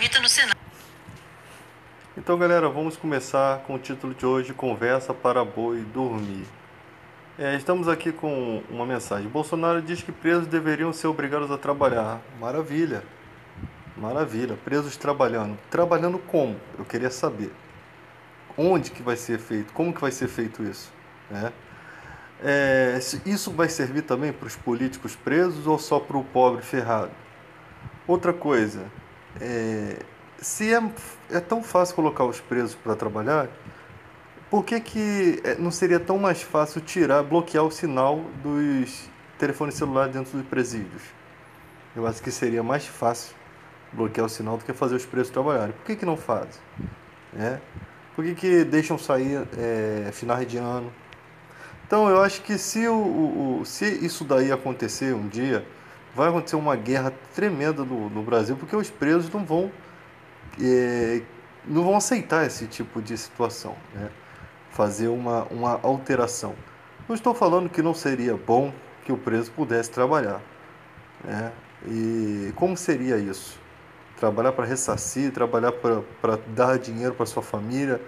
tramita no Senado. Então, galera, vamos começar com o título de hoje: Conversa para boi dormir. Estamos aqui com uma mensagem. Bolsonaro diz que presos deveriam ser obrigados a trabalhar. Maravilha, maravilha. Presos trabalhando. Trabalhando como? Eu queria saber. Onde que vai ser feito? Como que vai ser feito isso? Né? Isso vai servir também para os políticos presos ou só para o pobre ferrado? Outra coisa, é, se é tão fácil colocar os presos para trabalhar, por que que não seria tão mais fácil bloquear o sinal dos telefones celulares dentro dos presídios? Eu acho que seria mais fácil bloquear o sinal do que fazer os presos trabalharem. Por que que não fazem? Né? Por que que deixam sair finais de ano? Então eu acho que se isso daí acontecer um dia, vai acontecer uma guerra tremenda no Brasil, porque os presos é, não vão aceitar esse tipo de situação, né? Fazer uma alteração. Não estou falando que não seria bom que o preso pudesse trabalhar, né? E como seria isso? Trabalhar para ressarcir, trabalhar para dar dinheiro para sua família,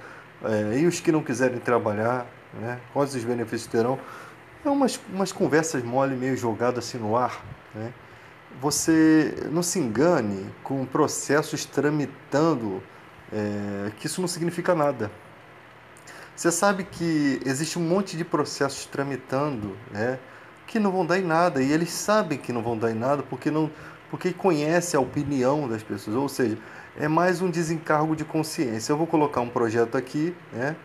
e os que não quiserem trabalhar, né? Quais os benefícios terão? É umas conversas mole meio jogadas assim no ar, né? Você não se engane com processos tramitando, que isso não significa nada. Você sabe que existe um monte de processos tramitando, né, que não vão dar em nada, e eles sabem que não vão dar em nada porque conhece a opinião das pessoas, ou seja, é mais um desencargo de consciência. Eu vou colocar um projeto aqui, né,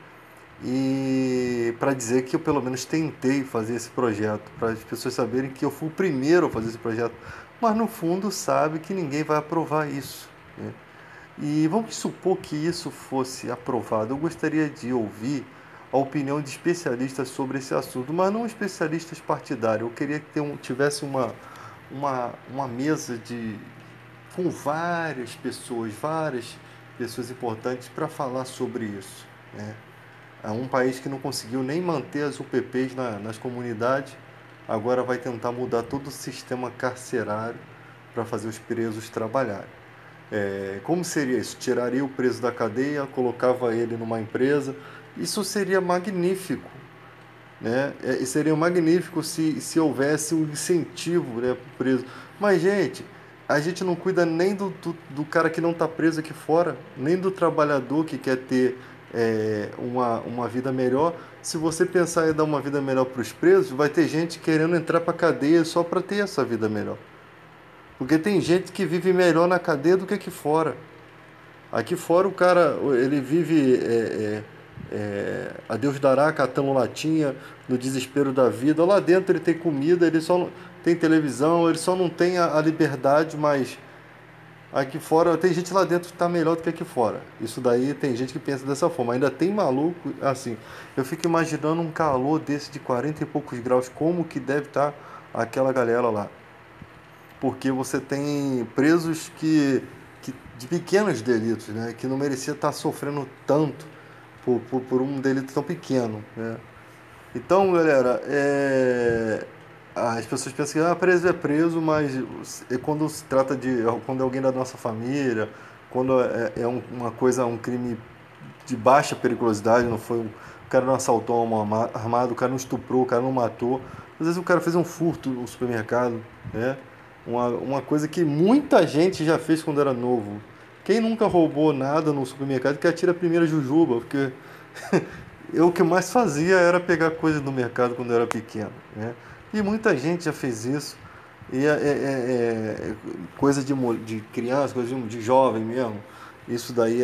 e para dizer que eu pelo menos tentei fazer esse projeto, para as pessoas saberem que eu fui o primeiro a fazer esse projeto, mas no fundo sabe que ninguém vai aprovar isso, né? E vamos supor que isso fosse aprovado. Eu gostaria de ouvir a opinião de especialistas sobre esse assunto, mas não especialistas partidários. Eu queria que tivesse uma mesa com várias pessoas importantes para falar sobre isso, né? É um país que não conseguiu nem manter as UPPs nas comunidades, agora vai tentar mudar todo o sistema carcerário para fazer os presos trabalharem. Como seria isso? Tiraria o preso da cadeia, colocava ele numa empresa. Isso seria magnífico, né? E seria magnífico se houvesse um incentivo, né, para o preso. Mas, gente, a gente não cuida nem do cara que não está preso aqui fora, nem do trabalhador que quer ter uma vida melhor. Se você pensar em dar uma vida melhor para os presos, vai ter gente querendo entrar para a cadeia só para ter essa vida melhor. Porque tem gente que vive melhor na cadeia do que aqui fora. Aqui fora o cara, ele vive a Deus dará, catando latinha, no desespero da vida. Lá dentro ele tem comida, ele só não, tem televisão, ele só não tem a liberdade, mas aqui fora, tem gente lá dentro que está melhor do que aqui fora. Isso daí tem gente que pensa dessa forma. Ainda tem maluco, assim, eu fico imaginando um calor desse de 40 e poucos graus, como que deve estar aquela galera lá. Porque você tem presos de pequenos delitos, né, que não merecia estar sofrendo tanto por um delito tão pequeno, né? Então, galera, as pessoas pensam que preso é preso, mas quando se trata quando é alguém da nossa família, quando uma coisa, um crime de baixa periculosidade, não foi o cara não assaltou uma armado, o cara não estuprou, o cara não matou. Às vezes o cara fez um furto no supermercado, né? Uma coisa que muita gente já fez quando era novo. Quem nunca roubou nada no supermercado que atira a primeira jujuba, porque eu o que mais fazia era pegar coisa no mercado quando eu era pequeno, né? E muita gente já fez isso. E coisa de criança, coisa de jovem mesmo. Isso daí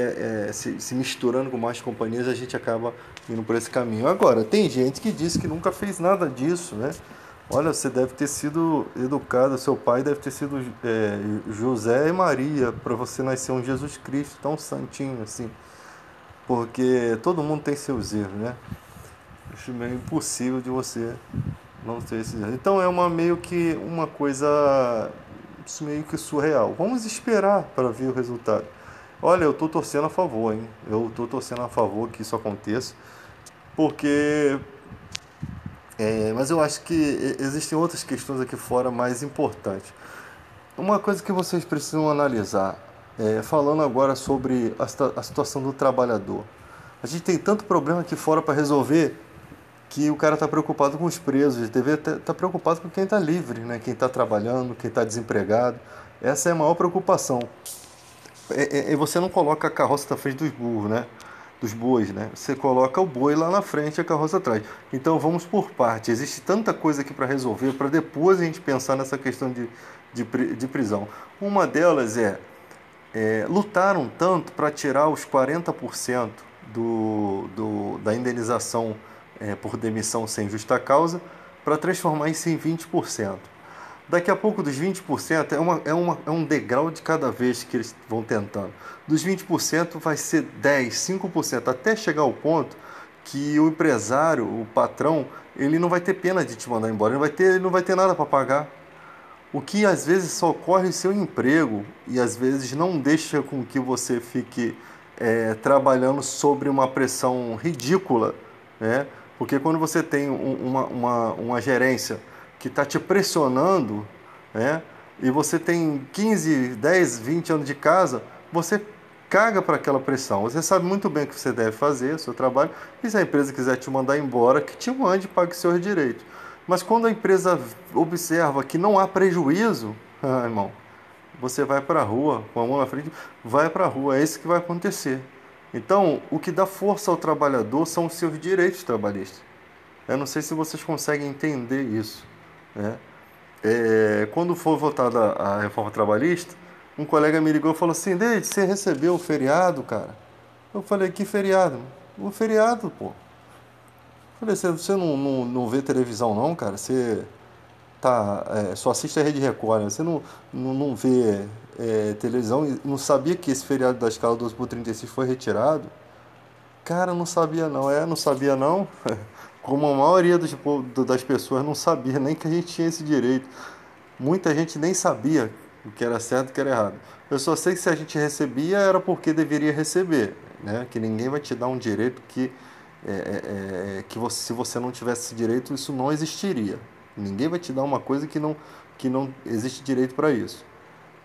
se misturando com mais companhias, a gente acaba indo por esse caminho. Agora, tem gente que diz que nunca fez nada disso, né? Olha, você deve ter sido educado, seu pai deve ter sido José e Maria, para você nascer um Jesus Cristo tão santinho assim. Porque todo mundo tem seus erros, né? Acho meio impossível de você não ter esses erros. Então é meio que uma coisa meio que surreal. Vamos esperar para ver o resultado. Olha, eu estou torcendo a favor, hein? Eu estou torcendo a favor que isso aconteça, porque mas eu acho que existem outras questões aqui fora mais importantes. Uma coisa que vocês precisam analisar. Falando agora sobre a situação do trabalhador. A gente tem tanto problema aqui fora para resolver que o cara está preocupado com os presos, ele deveria estar preocupado com quem está livre, né? Quem está trabalhando, quem está desempregado. Essa é a maior preocupação. Você não coloca a carroça na frente dos burros, né? Dos bois, né? Você coloca o boi lá na frente e a carroça atrás. Então vamos por parte. Existe tanta coisa aqui para resolver para depois a gente pensar nessa questão de prisão. Uma delas lutaram tanto para tirar os 40% da indenização por demissão sem justa causa para transformar isso em 20%. Daqui a pouco, dos 20%, é um degrau de cada vez que eles vão tentando. Dos 20% vai ser 10, 5%, até chegar ao ponto que o empresário, o patrão, ele não vai ter pena de te mandar embora, ele não vai ter nada para pagar. O que às vezes socorre o seu emprego e às vezes não deixa com que você fique trabalhando sobre uma pressão ridícula, né? Porque quando você tem uma gerência que está te pressionando, né? E você tem 15, 10, 20 anos de casa, você caga para aquela pressão. Você sabe muito bem o que você deve fazer, o seu trabalho, e se a empresa quiser te mandar embora, que te mande e pague seus direitos. Mas quando a empresa observa que não há prejuízo, irmão, você vai para a rua, com a mão na frente, vai para a rua, é isso que vai acontecer. Então, o que dá força ao trabalhador são os seus direitos trabalhistas. Eu não sei se vocês conseguem entender isso, né? Quando for votada a reforma trabalhista, um colega me ligou e falou assim: Deide, você recebeu o feriado, cara? Eu falei: que feriado? O feriado, pô. Eu falei: você não vê televisão não, cara? Você só assiste a Rede Record, né? Você não vê televisão e não sabia que esse feriado da escala 12/36 foi retirado? Cara, não sabia não. Não sabia não. Como a maioria das pessoas não sabia nem que a gente tinha esse direito. Muita gente nem sabia o que era certo e o que era errado. Eu só sei que se a gente recebia era porque deveria receber, né? Que ninguém vai te dar um direito se você não tivesse esse direito, isso não existiria. Ninguém vai te dar uma coisa que não existe direito para isso.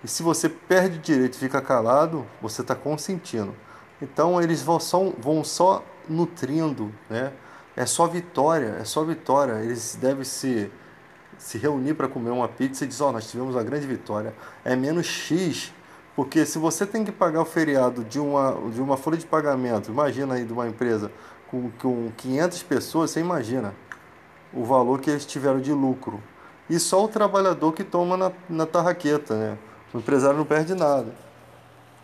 E se você perde direito e fica calado, você está consentindo. Então eles vão só nutrindo, né? É só vitória, é só vitória. Eles devem se reunir para comer uma pizza e dizer: ó, nós tivemos uma grande vitória. É menos X, porque se você tem que pagar o feriado de uma folha de pagamento, imagina aí de uma empresa com 500 pessoas, você imagina o valor que eles tiveram de lucro. E só o trabalhador que toma na tarraqueta, né? O empresário não perde nada.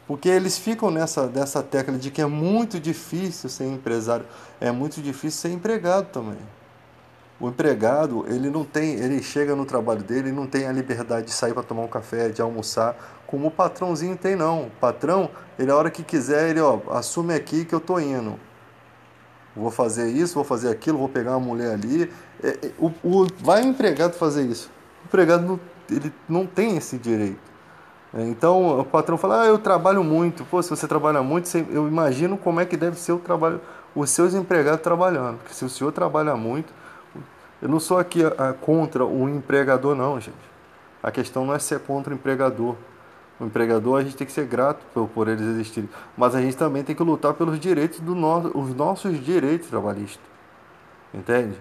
Porque eles ficam nessa tecla de que é muito difícil ser empresário, é muito difícil ser empregado também. O empregado, ele chega no trabalho dele e não tem a liberdade de sair para tomar um café, de almoçar, como o patrãozinho tem não. O patrão, ele a hora que quiser, ele, ó, assume aqui que eu tô indo. Vou fazer isso, vou fazer aquilo, vou pegar uma mulher ali. Vai o empregado fazer isso. O empregado ele não tem esse direito. Então o patrão fala: eu trabalho muito. Pô, se você trabalha muito, eu imagino como é que deve ser o trabalho, os seus empregados trabalhando. Porque se o senhor trabalha muito, eu não sou aqui contra o empregador, não, gente. A questão não é ser contra o empregador. O empregador, a gente tem que ser grato por eles existirem. Mas a gente também tem que lutar pelos direitos os nossos direitos trabalhistas. Entende?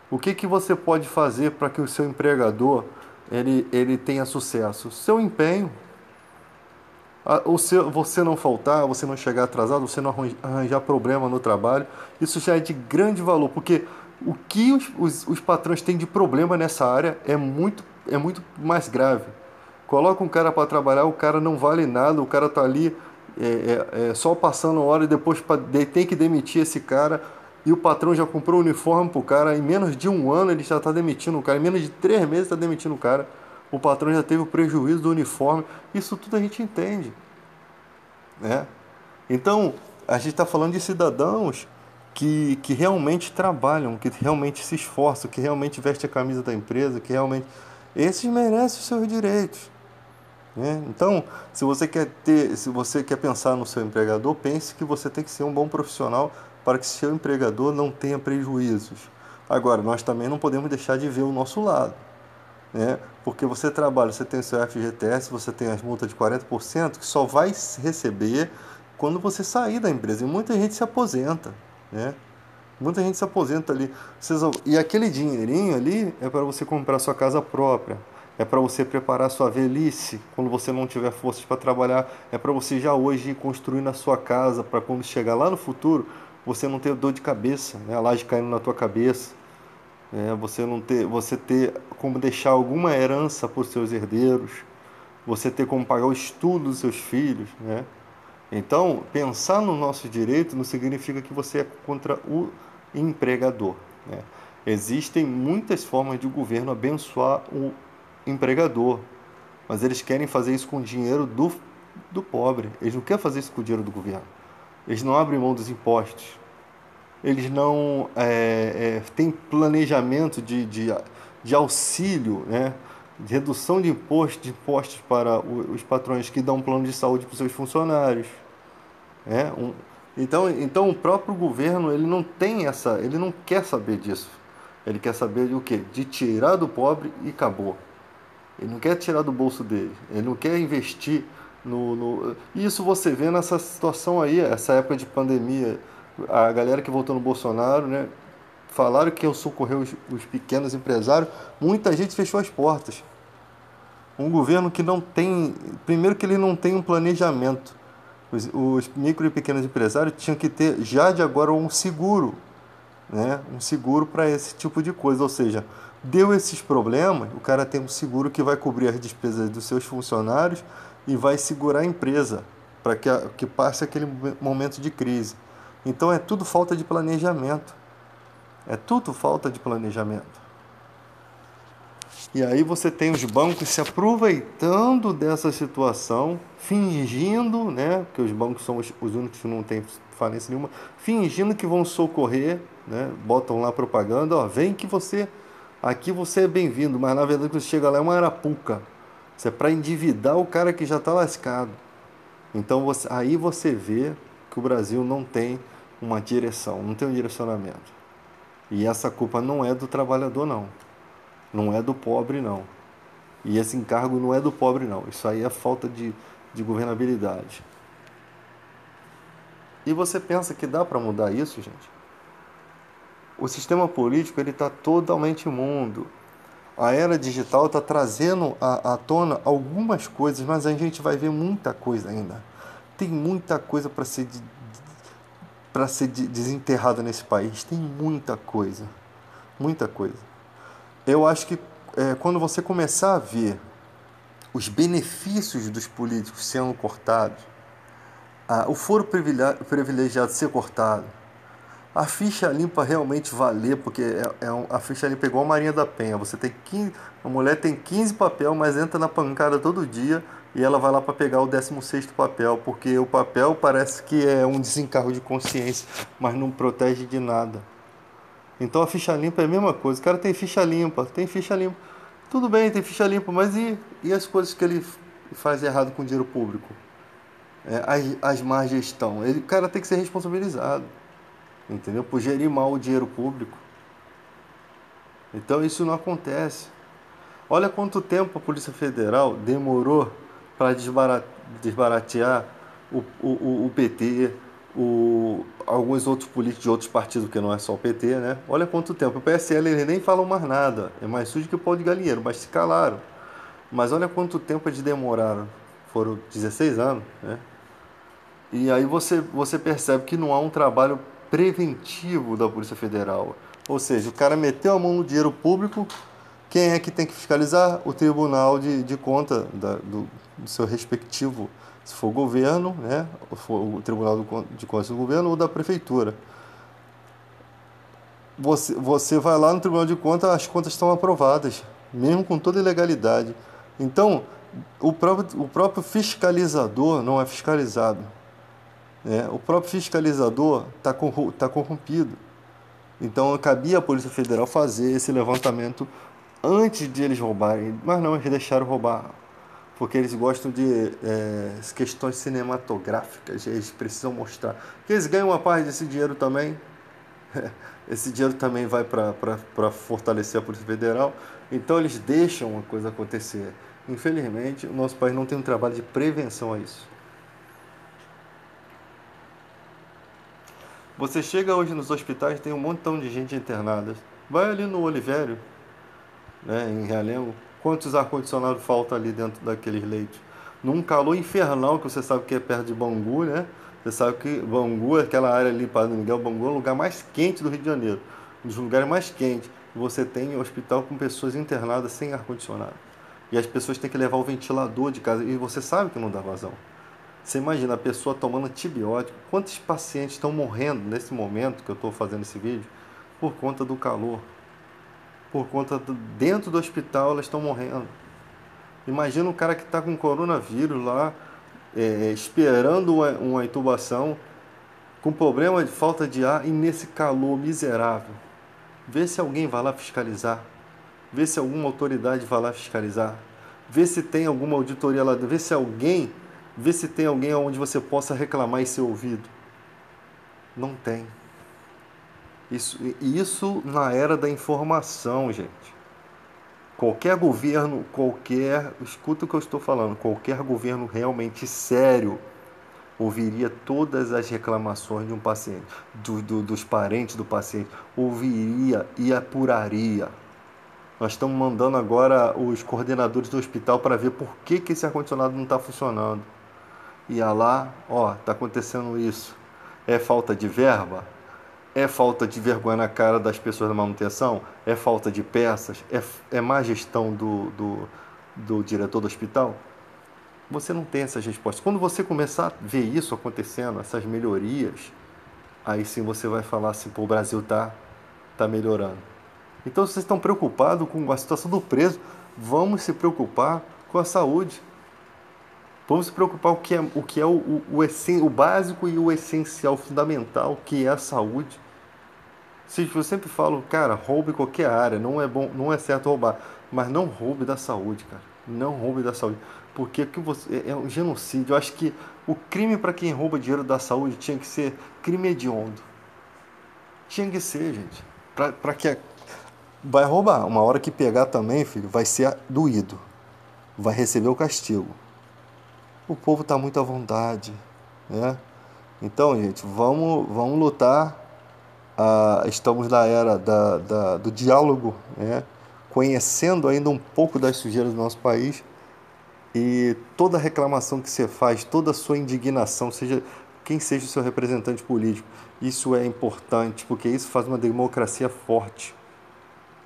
O que você pode fazer para que o seu empregador ele tenha sucesso? Seu empenho. Você não faltar, você não chegar atrasado, você não arranjar problema no trabalho, isso já é de grande valor, porque o que os patrões têm de problema nessa área é muito mais grave. Coloca um cara para trabalhar, o cara não vale nada, o cara tá ali só passando hora e depois tem que demitir esse cara, e o patrão já comprou o uniforme pro cara, em menos de um ano ele já está demitindo o cara, em menos de 3 meses está demitindo o cara. O patrão já teve o prejuízo do uniforme. Isso tudo a gente entende, né? Então, a gente está falando de cidadãos que realmente trabalham, que realmente se esforçam, que realmente vestem a camisa da empresa, que realmente... Esses merecem os seus direitos, né? Então, se você quer pensar no seu empregador, pense que você tem que ser um bom profissional para que seu empregador não tenha prejuízos. Agora, nós também não podemos deixar de ver o nosso lado, né? Porque você trabalha, você tem o seu FGTS, você tem as multas de 40% que só vai receber quando você sair da empresa. E muita gente se aposenta, né? Muita gente se aposenta ali. E aquele dinheirinho ali é para você comprar sua casa própria. É para você preparar sua velhice quando você não tiver forças para trabalhar. É para você já hoje ir construindo a sua casa para quando chegar lá no futuro você não ter dor de cabeça, né? A laje caindo na tua cabeça. Você não ter, você ter como deixar alguma herança para os seus herdeiros. Você ter como pagar o estudo dos seus filhos, né? Então, pensar no nosso direito não significa que você é contra o empregador, né? Existem muitas formas de o governo abençoar o empregador, mas eles querem fazer isso com o dinheiro do pobre. Eles não querem fazer isso com o dinheiro do governo. Eles não abrem mão dos impostos. Eles não têm planejamento de auxílio, né? De redução de impostos para os patrões que dão um plano de saúde para os seus funcionários. É, um, então o próprio governo ele não tem essa, ele não quer saber disso. Ele quer saber de o quê? De tirar do pobre e acabou. Ele não quer tirar do bolso dele. Ele não quer investir no. Isso você vê nessa situação aí, essa época de pandemia. A galera que votou no Bolsonaro, né? Falaram que eu socorrer os pequenos empresários. Muita gente fechou as portas. Um governo que não tem. Primeiro que ele não tem um planejamento. Os micro e pequenos empresários tinham que ter já de agora um seguro, né? Um seguro para esse tipo de coisa. Ou seja, deu esses problemas, o cara tem um seguro que vai cobrir as despesas dos seus funcionários e vai segurar a empresa para que passe aquele momento de crise. Então é tudo falta de planejamento. É tudo falta de planejamento. E aí você tem os bancos se aproveitando dessa situação, fingindo, né, que os bancos são os únicos que não têm falência nenhuma, fingindo que vão socorrer, né, botam lá propaganda, ó, vem que aqui você é bem-vindo, mas na verdade quando você chega lá é uma arapuca. Isso é para endividar o cara que já está lascado. Então aí você vê que o Brasil não tem uma direção, não tem um direcionamento. E essa culpa não é do trabalhador, não. Não é do pobre, não. E esse encargo não é do pobre, não. Isso aí é falta de governabilidade. E você pensa que dá para mudar isso, gente? O sistema político ele está totalmente imundo. A era digital está trazendo à tona algumas coisas, mas a gente vai ver muita coisa ainda. Tem muita coisa para ser desenterrada nesse país. Tem muita coisa. Muita coisa. Eu acho que quando você começar a ver os benefícios dos políticos sendo cortados, o foro privilegiado ser cortado, a ficha limpa realmente valer, porque a ficha limpa é igual a Marinha da Penha. Você tem 15, a mulher tem 15 papel, mas entra na pancada todo dia e ela vai lá para pegar o 16º papel, porque o papel parece que é um desencargo de consciência, mas não protege de nada. Então a ficha limpa é a mesma coisa. O cara tem ficha limpa, tem ficha limpa. Tudo bem, tem ficha limpa, mas e as coisas que ele faz errado com o dinheiro público? As má gestão. O cara tem que ser responsabilizado, entendeu? Por gerir mal o dinheiro público. Então isso não acontece. Olha quanto tempo a Polícia Federal demorou para desbaratear o PT, alguns outros políticos de outros partidos, que não é só o PT, né? Olha quanto tempo. O PSL eles nem falam mais nada. É mais sujo que o pau de galinheiro, mas se calaram. Mas olha quanto tempo eles demoraram. Foram 16 anos, né? E aí você percebe que não há um trabalho preventivo da Polícia Federal. Ou seja, o cara meteu a mão no dinheiro público, quem é que tem que fiscalizar? O Tribunal de Conta do seu respectivo, se for o governo, né? Ou for o Tribunal de Contas do governo ou da Prefeitura. Você vai lá no Tribunal de Contas, as contas estão aprovadas, mesmo com toda ilegalidade. Então, o próprio fiscalizador não é fiscalizado. O próprio fiscalizador está corrompido. Então cabia à Polícia Federal fazer esse levantamento antes de eles roubarem. Mas não, eles deixaram roubar. Porque eles gostam de questões cinematográficas. Eles precisam mostrar que eles ganham uma parte desse dinheiro também. Esse dinheiro também vai para fortalecer a Polícia Federal. Então eles deixam a coisa acontecer. Infelizmente, o nosso país não tem um trabalho de prevenção a isso. Você chega hoje nos hospitais, tem um montão de gente internada. Vai ali no Olivério, né, em Realengo, quantos ar-condicionado falta ali dentro daqueles leitos? Num calor infernal, que você sabe que é perto de Bangu, né? Você sabe que Bangu, aquela área ali, Padre Miguel, Bangu é o lugar mais quente do Rio de Janeiro. Um dos lugares mais quentes. Você tem hospital com pessoas internadas sem ar-condicionado. E as pessoas têm que levar o ventilador de casa. E você sabe que não dá vazão. Você imagina a pessoa tomando antibiótico. Quantos pacientes estão morrendo nesse momento que eu estou fazendo esse vídeo por conta do calor? Dentro do hospital elas estão morrendo. Imagina um cara que está com coronavírus lá, esperando uma intubação, com problema de falta de ar e nesse calor miserável. Vê se alguém vai lá fiscalizar. Vê se alguma autoridade vai lá fiscalizar. Vê se tem alguma auditoria lá. Vê se tem alguém onde você possa reclamar e ser ouvido. Não tem. Isso na era da informação, gente. Qualquer governo, escuta o que eu estou falando, qualquer governo realmente sério ouviria todas as reclamações de um paciente, dos parentes do paciente, ouviria e apuraria. Nós estamos mandando agora os coordenadores do hospital para ver por que esse ar-condicionado não está funcionando. Ia lá, ó, está acontecendo isso. É falta de verba? É falta de vergonha na cara das pessoas da manutenção? É falta de peças? É má gestão do diretor do hospital? Você não tem essas respostas. Quando você começar a ver isso acontecendo, essas melhorias, aí sim você vai falar assim, pô, o Brasil tá melhorando. Então, se vocês estão preocupados com a situação do preso, vamos se preocupar com a saúde. Vamos se preocupar o básico e o essencial, o fundamental, que é a saúde. Eu sempre falo, cara, roube qualquer área, não é bom, não é certo roubar, mas não roube da saúde, cara. Não roube da saúde, porque é um genocídio. Eu acho que o crime para quem rouba dinheiro da saúde tinha que ser crime hediondo. Tinha que ser, gente. Para que vai roubar, uma hora que pegar também, filho, vai ser doído. Vai receber o castigo. O povo está muito à vontade, né? Então, gente, vamos lutar. Estamos na era do diálogo, né? Conhecendo ainda um pouco das sujeiras do nosso país e toda reclamação que você faz, toda a sua indignação, seja quem seja o seu representante político, isso é importante, porque isso faz uma democracia forte.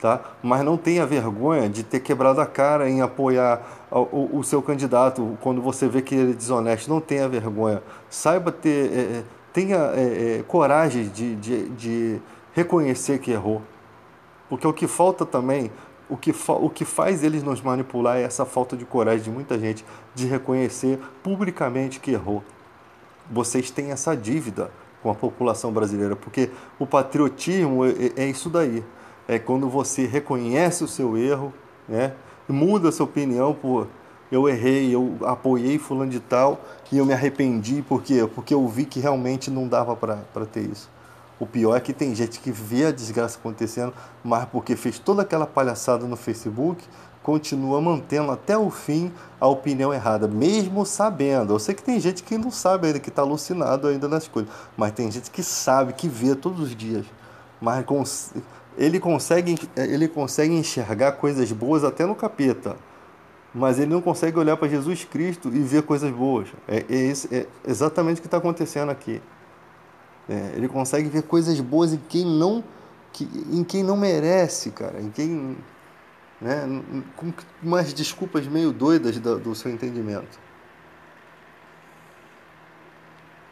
Tá? Mas não tenha vergonha de ter quebrado a cara em apoiar o seu candidato quando você vê que ele é desonesto. Não tenha vergonha. Saiba tenha coragem de reconhecer que errou. Porque o que falta também, o que faz eles nos manipular é essa falta de coragem de muita gente de reconhecer publicamente que errou. Vocês têm essa dívida com a população brasileira, porque o patriotismo é isso daí. É quando você reconhece o seu erro, né? Muda a sua opinião por eu errei, eu apoiei fulano de tal e eu me arrependi porque eu vi que realmente não dava para ter isso. O pior é que tem gente que vê a desgraça acontecendo, mas porque fez toda aquela palhaçada no Facebook, continua mantendo até o fim a opinião errada, mesmo sabendo. Eu sei que tem gente que não sabe ainda, que está alucinado ainda nas coisas, mas tem gente que sabe, que vê todos os dias. Mas ele consegue enxergar coisas boas até no capeta, mas ele não consegue olhar para Jesus Cristo e ver coisas boas. É exatamente o que está acontecendo aqui. Ele consegue ver coisas boas em quem não merece, cara, em quem, né, com umas desculpas meio doidas do seu entendimento.